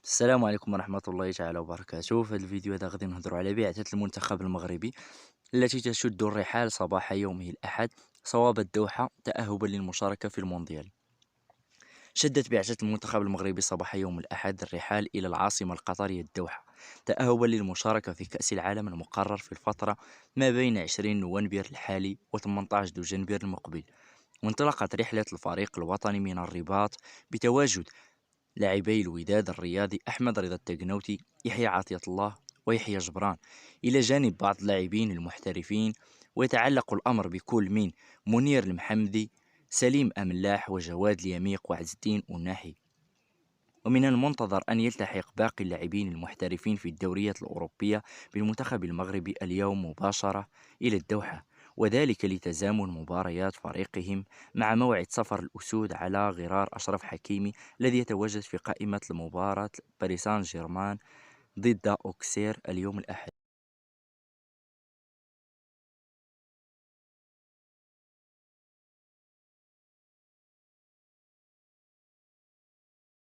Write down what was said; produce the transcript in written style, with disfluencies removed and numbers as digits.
السلام عليكم ورحمة الله تعالى وبركاته. في هذا الفيديو هذا غادي نهضروا على بعثة المنتخب المغربي التي تشد الرحال صباح يومه الأحد صواب الدوحة تأهبا للمشاركة في المونديال. شدت بعثة المنتخب المغربي صباح يوم الأحد الرحال إلى العاصمة القطرية الدوحة تأهبا للمشاركة في كأس العالم المقرر في الفترة ما بين 20 نوفمبر الحالي و 18 دجنبر المقبل. وانطلقت رحلة الفريق الوطني من الرباط بتواجد لاعبي الوداد الرياضي أحمد رضا التقنوتي، يحيى عطية الله ويحيى جبران، إلى جانب بعض اللاعبين المحترفين. ويتعلق الأمر بكل من منير المحمدي، سليم أملاح وجواد اليميق وعز الدين الناحي. ومن المنتظر أن يلتحق باقي اللاعبين المحترفين في الدوريات الأوروبية بالمنتخب المغربي اليوم مباشرة إلى الدوحة، وذلك لتزامن مباريات فريقهم مع موعد سفر الأسود على غرار أشرف حكيمي الذي يتواجد في قائمة المباراة باريس سان جيرمان ضد أوكسير اليوم الأحد.